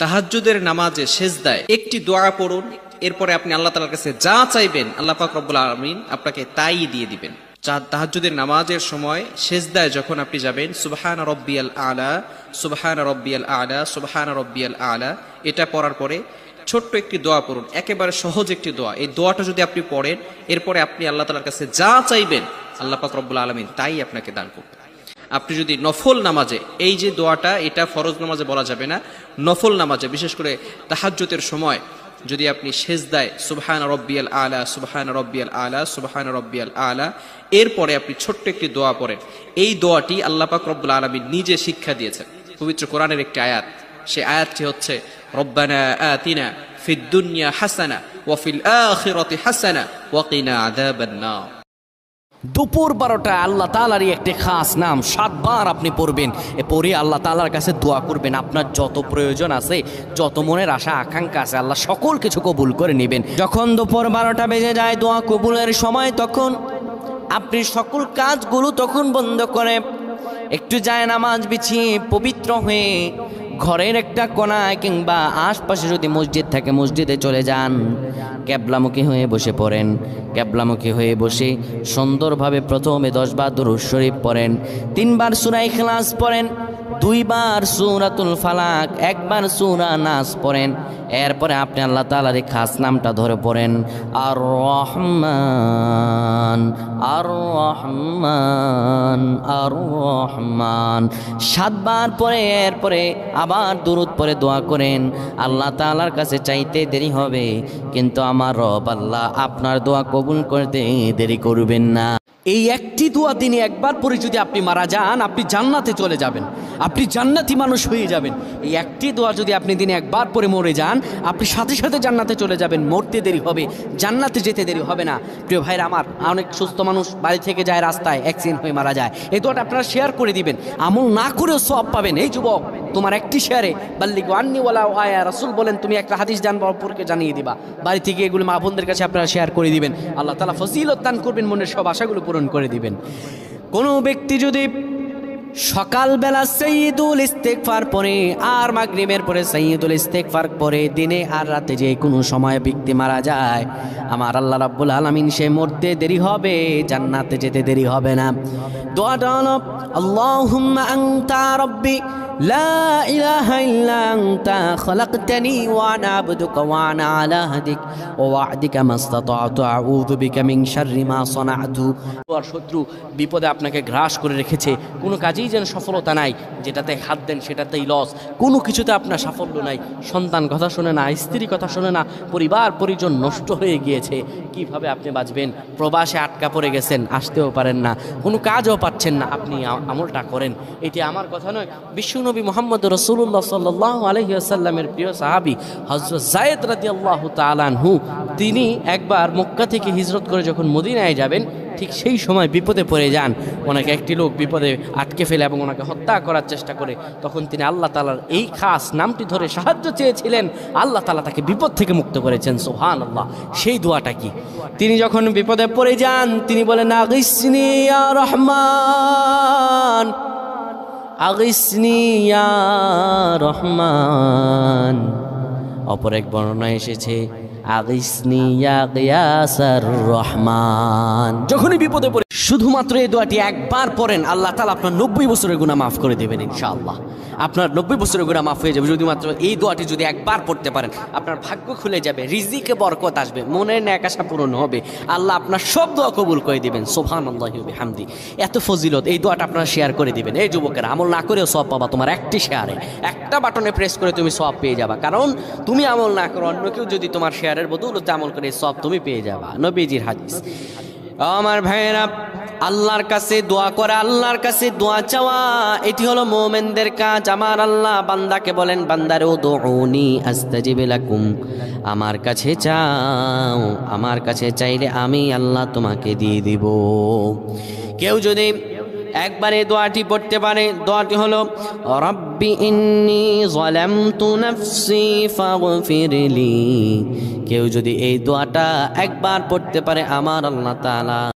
তাহাজ্জুদের নামাজে সেজদায় একটি দোয়া পড়ুন, এরপরে আপনি আল্লাহ তাআলার কাছে যা চাইবেন আল্লাহ পাক রব্বুল আলামিন আপনাকে তাই দিয়ে দিবেন। তাহাজ্জুদের নামাজের সময় সেজদায় যখন আপনি যাবেন সুবহান রব্বিয়াল আলা, সুবহান রব্বিয়াল আলা, সুবহান রব্বিয়াল আলা, এটা পড়ার পরে ছোট্ট একটি দোয়া পড়ুন, একেবারে সহজ একটি দোয়া। এই দোয়াটা যদি আপনি পড়েন, এরপরে আপনি আল্লাহ তাআলার কাছে যা চাইবেন আল্লাহ পাক রব্বুল আলামিন তাই আপনাকে দান করবেন। আপনি যদি নফল নামাজে, এই যে দোয়াটা এটা ফরজ নামাজে বলা যাবে না, নফল নামাজে বিশেষ করে তাহাজ্জুদের সময় যদি আপনি সেজদায় সুবহান রব্বিয়াল আলা, সুবহান রব্বিয়াল আলা, সুবহান রব্বিয়াল আলা, এরপরে আপনি ছোট্ট একটি দোয়া পড়েন, এই দোয়াটি আল্লাহ পাক রব্বুল আলামিন নিজে শিক্ষা দিয়েছেন পবিত্র কোরআনের একটি আয়াত। সেই আয়াতটি হচ্ছে রব্বানা আতিনা ফিদ দুনিয়া হাসানা ওয়া ফিল আখিরাতি হাসানা ওয়া কিনা আযাবান নার। দুপুর 12টায় আল্লাহ তাআলারই একটি খাস নাম 7 বার আপনি পড়বেন, পড়ে আল্লাহ তাআলার কাছে দোয়া করবেন। আপনার যত প্রয়োজন আছে, যত মনের আশা আকাঙ্ক্ষা আছে, আল্লাহ সকল কিছু কবুল করে নেবেন। যখন দুপুর 12টা বেজে যায় দোয়া কবুলের সময়, তখন আপনি সকল কাজগুলো তখন বন্ধ করে একটু যায় নামাজ বিছিয়ে পবিত্র হয়ে ঘরের একটা কোনায় কিংবা আশপাশে যদি মসজিদ থাকে মসজিদে চলে যান, ক্যাবলামুখী হয়ে বসে পড়েন। ক্যাবলামুখী হয়ে বসে সুন্দরভাবে প্রথমে 10 বার দুরূদ শরীফ পড়েন, 3 বার সূরা ইখলাস পড়েন, 2 বার সূরাতুল ফালাক, 1 বার সূরা নাস পড়েন। এরপরে আপনি আল্লাহ তাআলার এই খাস নামটা ধরে পড়েন, আর রহমান আর রহমান আর রহমান 7 বার পরে এরপরে আবার দুরূদ পড়ে দোয়া করেন। আল্লাহ তাআলার কাছে চাইতে দেরি হবে, কিন্তু আমার রব আল্লাহ আপনার দোয়া কবুল করতে দেরি করবেন না। এই একটি দোয়া দিনে একবার পরে যদি আপনি মারা যান, আপনি জান্নাতে চলে যাবেন, আপনি জান্নাতি মানুষ হয়ে যাবেন। এই একটি দোয়া যদি আপনি দিনে একবার পরে মরে যান, আপনি সাথে সাথে জান্নাতে চলে যাবেন, মরতে দেরি হবে, জান্নাতে যেতে দেরি হবে না। প্রিয় ভাইরা আমার, অনেক সুস্থ মানুষ বাড়ি থেকে যায় রাস্তায় অ্যাক্সিডেন্ট হয়ে মারা যায়, এই দোয়াটা আপনারা শেয়ার করে দিবেন, আমল না করেও সওয়াব পাবেন। এই যুবক, তোমার একটি শেয়ারে বাল্লিগু আন্নি ওয়ালাউ আয়া, রাসূল বলেন তুমি একটা হাদিস জানবা অপরকে জানিয়ে দিবা। বাড়ি থেকে এগুলো মা বোনদের কাছে আপনারা শেয়ার করে দিবেন, আল্লাহ তাআলা ফজিলত দান করবেন, মনের সব আশাগুলো পূরণ করে দিবেন। কোনো ব্যক্তি যদি সকালবেলা সাইয়্যিদুল ইস্তিগফার পড়ে আর মাগরিবের পরে সাইয়্যিদুল ইস্তিগফার পড়ে, দিনে আর রাতে যে কোনো সময় ব্যক্তি মারা যায়, আমার আল্লাহ রাব্বুল আলামিন সে মরতে দেরি হবে, জান্নাতে যেতে দেরি হবে না। দোয়াটা হলো আল্লাহুম্মা আনতা রাব্বি লা ইলাহা ইল্লা আনতা খলাকতানি ওয়া আনা আবদুকা ওয়া আনা আলা হাদিক ওয়া ওয়া'দিকা মাসতাতা'তু আউযু বিকা মিন শাররি মা সানা'তু। আর শত্রু বিপদে আপনাকে গ্রাস করে রেখেছে, কোনো কাজেই যেন সফলতা নাই, যেটাতে হাত দেন সেটাতেই লস, কোনো কিছুতে আপনার সাফল্য নাই, সন্তান কথা শোনে না, স্ত্রী কথা শোনে না, পরিবার পরিজন নষ্ট হয়ে গিয়েছে, কিভাবে আপনি বাঁচবেন? প্রবাসে আটকা পড়ে গেছেন, আসতেও পারেন না, কোনো কাজও পাচ্ছেন না, আপনি আমলটা করেন। এটি আমার কথা নয়, বিশ্বনবী মুহাম্মদ রাসূলুল্লাহ সাল্লাল্লাহু আলাইহি ওয়াসাল্লামের প্রিয় সাহাবী হযরত যায়েদ রাদিয়াল্লাহু তাআলা আনহু, তিনি একবার মক্কা থেকে হিজরত করে যখন মদিনায় যাবেন, ঠিক সেই সময় বিপদে পড়ে যান। ওনাকে একটি লোক বিপদে আটকে ফেলে এবং ওনাকে হত্যা করার চেষ্টা করে, তখন তিনি আল্লাহ তাআলার এই খাস নামটি ধরে সাহায্য চেয়েছিলেন, আল্লাহ তাআলা তাকে বিপদ থেকে মুক্ত করেছেন। সুবহানাল্লাহ। সেই দোয়াটা কি? তিনি যখন বিপদে পড়ে যান, তিনি বলেন আগিসনি ইয়া রহমান, আগিসনি ইয়া রহমান। অপর এক বর্ণনা এসেছে আগিসনি ইয়া গিয়াসার রহমান। যখনই বিপদে পড়ে শুধুমাত্র এই দোয়াটি একবার পড়েন, আল্লাহ তাআলা আপনার 90 বছরের গুনাহ মাফ করে দেবেন ইনশাআল্লাহ। আপনার 90 বছরের গুনাহ মাফ হয়ে যাবে যদি মাত্র এই দোয়াটি যদি একবার পড়তে পারেন। আপনার ভাগ্য খুলে যাবে, রিজিকে বরকত আসবে, মনের নেক আশা পূরণ হবে, আল্লাহ আপনার সব দোয়া কবুল করে দিবেন। সুবহানাল্লাহি ওয়া বিহামদি। এত ফজিলত, এই দোয়াটা আপনারা শেয়ার করে দিবেন। এই যুবকেরা, আমল না করেও সওয়াব পাবা, তোমার একটি শেয়ারে, একটা বাটনে প্রেস করে তুমি সওয়াব পেয়ে যাবা। কারণ তুমি আমল না করো, অন্য কেউ যদি তোমার শেয়ারের বদৌলতে আমল করে, সওয়াব তুমি পেয়ে যাবা। নবীজির হাদিস। আমার ভাইয়েরা, আল্লাহর কাছে দোয়া করা, আল্লাহর কাছে দোয়া চাওয়া, এটি হলো মুমিনদের কাজ। আমার আল্লাহ বান্দাকে বলেন, বান্দারে উদউনি আস্তাজিব লাকুম, আমার কাছে চাও, আমার কাছে চাইলে আমি আল্লাহ তোমাকে দিয়ে দিব। কেউ যদি একবারে দোয়াটি পড়তে পারে, দোয়াটি হলো রব্বি ইন্নী যালামতু নাফসি ফাগফিরলি। কেউ যদি এই দোয়াটা একবার পড়তে পারে, আমার আল্লাহ তাআলা